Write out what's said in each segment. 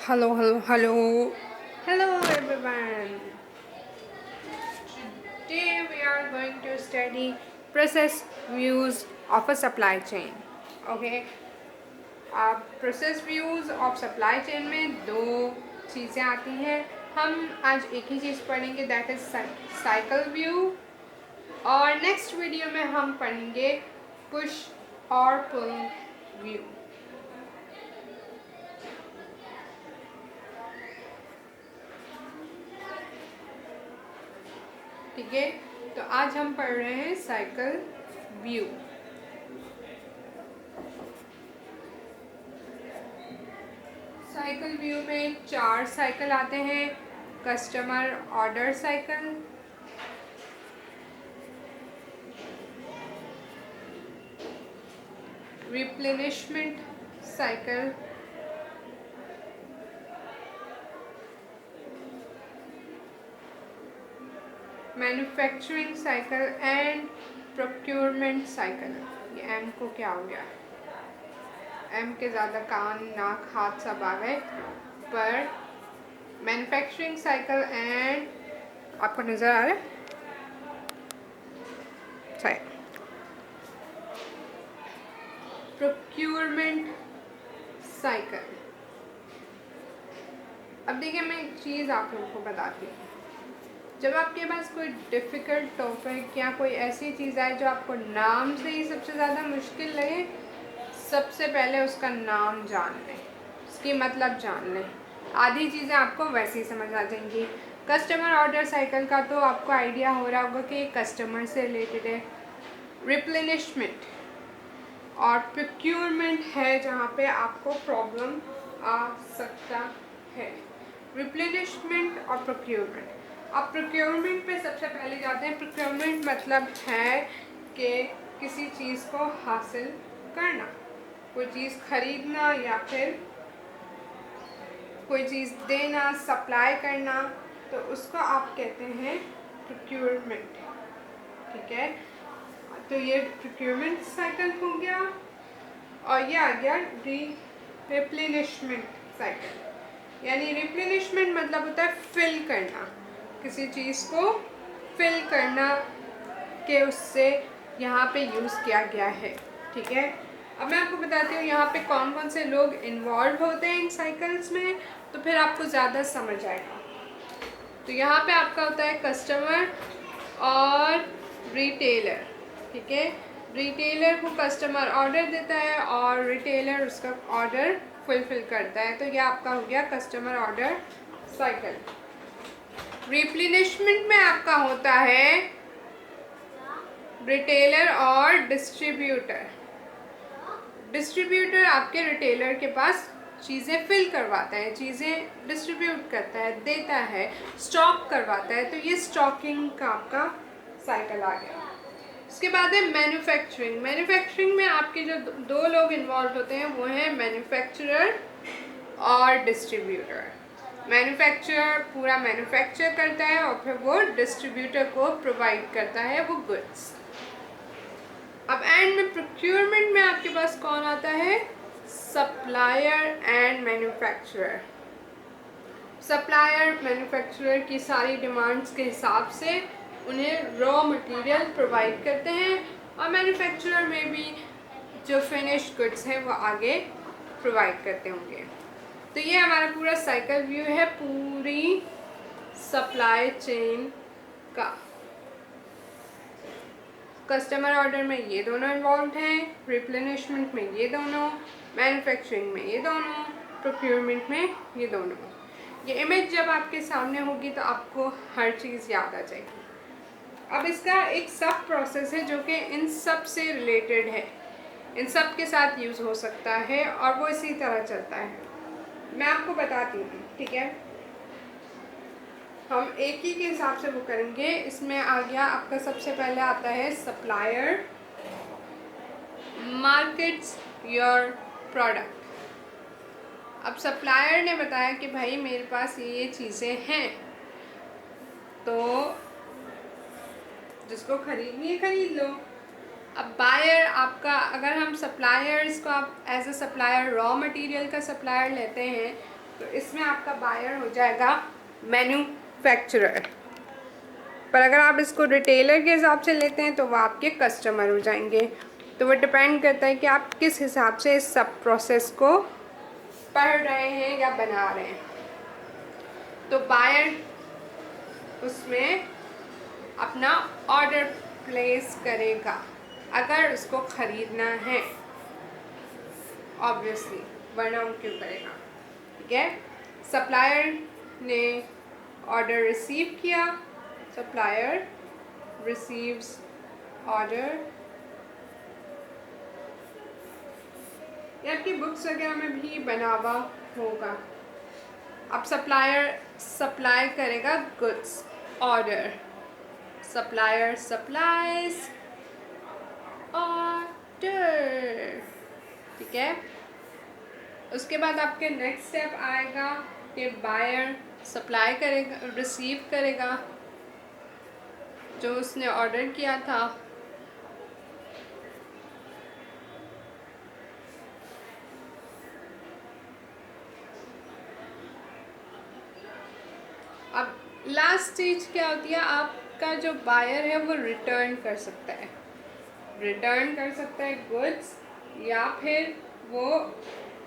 Hello, hello, hello. Hello everyone. Today we are going to study process views of a supply chain. Okay. अब process views of supply chain में दो चीज़ें आती हैं. हम आज एक ही चीज़ पढ़ेंगे, दैट इज़ साइकिल व्यू. और नेक्स्ट वीडियो में हम पढ़ेंगे पुश और पुल व्यू. ठीक है, तो आज हम पढ़ रहे हैं साइकिल व्यू. साइकिल व्यू में 4 साइकिल आते हैं. Customer order cycle, replenishment cycle, manufacturing cycle and procurement cycle. ये एम को क्या हो गया, एम के ज़्यादा कान नाक हाथ सब आ गए. पर मैन्युफैक्चरिंग साइकिल एंड, आपको नज़र आ रहा है सही, प्रोक्योरमेंट साइकिल. अब देखिए, मैं एक चीज़ आप लोगों को बताती हूँ. जब आपके पास कोई डिफ़िकल्ट टॉपिक या कोई ऐसी चीज़ आए जो आपको नाम से ही सबसे ज़्यादा मुश्किल लगे, सबसे पहले उसका नाम जान लें, उसकी मतलब जान लें. आधी चीज़ें आपको वैसे ही समझ आ जाएंगी. कस्टमर ऑर्डर साइकिल का तो आपको आइडिया हो रहा होगा कि कस्टमर से रिलेटेड है. रिप्लेनिशमेंट और प्रोक्योरमेंट है जहाँ पे आपको प्रॉब्लम आ सकता है. रिप्लेनिशमेंट और प्रोक्योरमेंट. अब प्रोक्योरमेंट पे सबसे पहले जाते हैं. प्रोक्योरमेंट मतलब है कि किसी चीज़ को हासिल करना, कोई चीज़ खरीदना या फिर कोई चीज़ देना, सप्लाई करना, तो उसको आप कहते हैं प्रोक्योरमेंट. ठीक है, तो ये प्रोक्योरमेंट साइकिल हो गया. और ये आ गया रिप्लेनिशमेंट साइकिल. यानी रिप्लेनिशमेंट मतलब होता है फिल करना, किसी चीज़ को फिल करना के उससे यहाँ पे यूज़ किया गया है. ठीक है, अब मैं आपको बताती हूँ यहाँ पे कौन कौन से लोग इन्वॉल्व होते हैं इन साइकिल्स में, तो फिर आपको ज़्यादा समझ आएगा. तो यहाँ पे आपका होता है कस्टमर और रिटेलर. ठीक है, रिटेलर को कस्टमर ऑर्डर देता है और रिटेलर उसका ऑर्डर फुलफिल करता है. तो ये आपका हो गया कस्टमर ऑर्डर साइकिल. रिप्लेनिशमेंट में आपका होता है रिटेलर और डिस्ट्रीब्यूटर. डिस्ट्रीब्यूटर आपके रिटेलर के पास चीज़ें फिल करवाता है, चीज़ें डिस्ट्रीब्यूट करता है, देता है, स्टॉक करवाता है. तो ये स्टॉकिंग का आपका साइकिल आ गया. उसके बाद है मैन्युफैक्चरिंग. मैन्युफैक्चरिंग में आपके जो दो लोग इन्वॉल्व होते हैं वो हैं मैन्युफैक्चरर और डिस्ट्रीब्यूटर. मैन्युफैक्चरर पूरा मैन्युफैक्चर करता है और फिर वो डिस्ट्रीब्यूटर को प्रोवाइड करता है वो गुड्स. अब एंड में प्रोक्योरमेंट में आपके पास कौन आता है, supplier and manufacturer. Supplier manufacturer की सारी डिमांड्स के हिसाब से उन्हें रॉ मटेरियल प्रोवाइड करते हैं और मैन्युफैक्चरर में भी जो फिनिश्ड गुड्स हैं वो आगे प्रोवाइड करते होंगे. तो ये हमारा पूरा साइकिल व्यू है पूरी सप्लाई चेन का. कस्टमर ऑर्डर में ये दोनों इन्वॉल्व हैं, रिप्लेनिशमेंट में ये दोनों, मैन्युफैक्चरिंग में ये दोनों, प्रोक्योरमेंट में ये दोनों. ये इमेज जब आपके सामने होगी तो आपको हर चीज़ याद आ जाएगी. अब इसका एक सब प्रोसेस है जो कि इन सब से रिलेटेड है, इन सब के साथ यूज़ हो सकता है और वो इसी तरह चलता है. मैं आपको बताती हूँ. ठीक है, हम एक ही के हिसाब से वो करेंगे. इसमें आ गया आपका सबसे पहले आता है सप्लायर मार्केट्स योर प्रोडक्ट. अब सप्लायर ने बताया कि भाई मेरे पास ये चीज़ें हैं, तो जिसको खरीदनी है खरीद लो. अब बायर आपका, अगर हम सप्लायर्स को आप as a supplier raw material का सप्लायर लेते हैं तो इसमें आपका बायर हो जाएगा मैन्युफैक्चरर। पर अगर आप इसको रिटेलर के हिसाब से लेते हैं तो वो आपके कस्टमर हो जाएंगे। तो वो डिपेंड करता है कि आप किस हिसाब से इस सब प्रोसेस को पढ़ रहे हैं या बना रहे हैं। तो बायर उसमें अपना ऑर्डर प्लेस करेगा अगर उसको ख़रीदना है, ऑब्वियसली, वरना वो क्यों करेगा। ठीक है, सप्लायर ने ऑर्डर रिसीव किया, सप्लायर रिसीव्स ऑर्डर। ये आपकी बुक्स वगैरह में भी बना हुआ होगा। अब सप्लायर सप्लाई करेगा goods, order, supplier supplies order. ठीक है, उसके बाद आपके नेक्स्ट स्टेप आएगा कि बायर सप्लाई करेगा, रिसीव करेगा जो उसने ऑर्डर किया था। अब लास्ट स्टेज क्या होती है, आपका जो बायर है वो रिटर्न कर सकता है, रिटर्न कर सकता है गुड्स, या फिर वो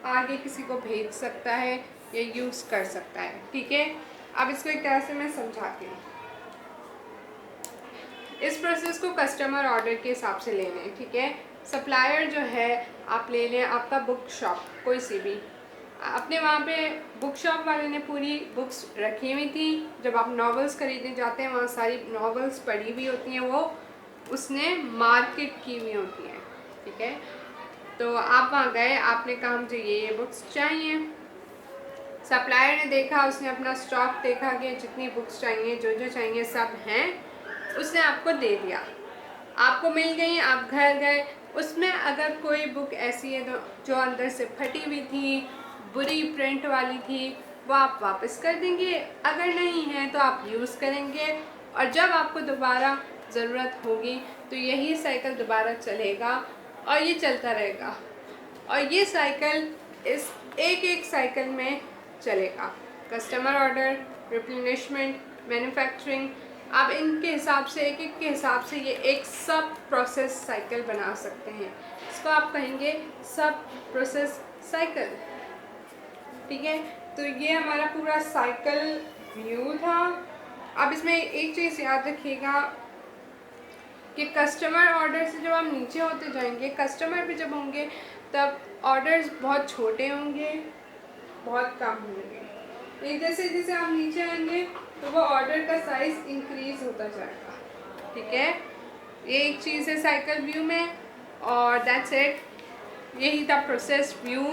आगे किसी को भेज सकता है या यूज़ कर सकता है। ठीक है, अब इसको एक तरह से मैं समझाती हूँ। इस प्रोसेस को कस्टमर ऑर्डर के हिसाब से लेने हैं। ठीक है, सप्लायर जो है आप ले लें आपका बुक शॉप, कोई सी भी अपने वहाँ पे बुक शॉप वाले ने पूरी बुक्स रखी हुई थी। जब आप नॉवेल्स खरीदने जाते हैं वहाँ सारी नॉवेल्स पड़ी हुई होती हैं, वो उसने मार्केट की हुई होती हैं। ठीक है, तो आप वहाँ गए, आपने कहा मुझे ये बुक्स चाहिए। सप्लायर ने देखा, उसने अपना स्टॉक देखा कि जितनी बुक्स चाहिए, जो जो चाहिए सब हैं, उसने आपको दे दिया, आपको मिल गई। आप घर गए, उसमें अगर कोई बुक ऐसी है जो अंदर से फटी हुई थी, बुरी प्रिंट वाली थी, वो आप वापस कर देंगे। अगर नहीं है तो आप यूज़ करेंगे, और जब आपको दोबारा ज़रूरत होगी तो यही साइकिल दोबारा चलेगा और ये चलता रहेगा। और ये साइकिल इस एक साइकिल में चलेगा। कस्टमर ऑर्डर, रिप्लेनिशमेंट, मैन्युफैक्चरिंग, आप इनके हिसाब से एक के हिसाब से ये एक सब प्रोसेस साइकिल बना सकते हैं। इसको आप कहेंगे सब प्रोसेस साइकिल। ठीक है, तो ये हमारा पूरा साइकिल व्यू था। अब इसमें एक चीज़ याद रखिएगा कि कस्टमर ऑर्डर से जब आप नीचे होते जाएंगे, कस्टमर भी जब होंगे तब ऑर्डर्स बहुत छोटे होंगे, बहुत कम होंगे। जैसे जैसे आप नीचे आएंगे तो वो ऑर्डर का साइज इंक्रीज होता जाएगा। ठीक है, ये एक चीज़ है साइकिल व्यू में, और दैट्स इट। यही था प्रोसेस व्यू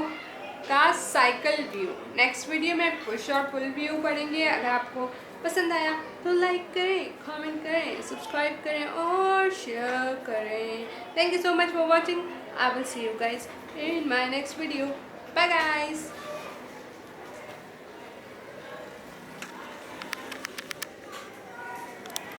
का साइकिल व्यू। नेक्स्ट वीडियो में पुश और पुल व्यू पढ़ेंगे। अगर आपको पसंद आया तो लाइक करें, कमेंट करें, सब्सक्राइब करें और शेयर करें। Thank you so much for watching. I will see you guys in my next video. Bye guys.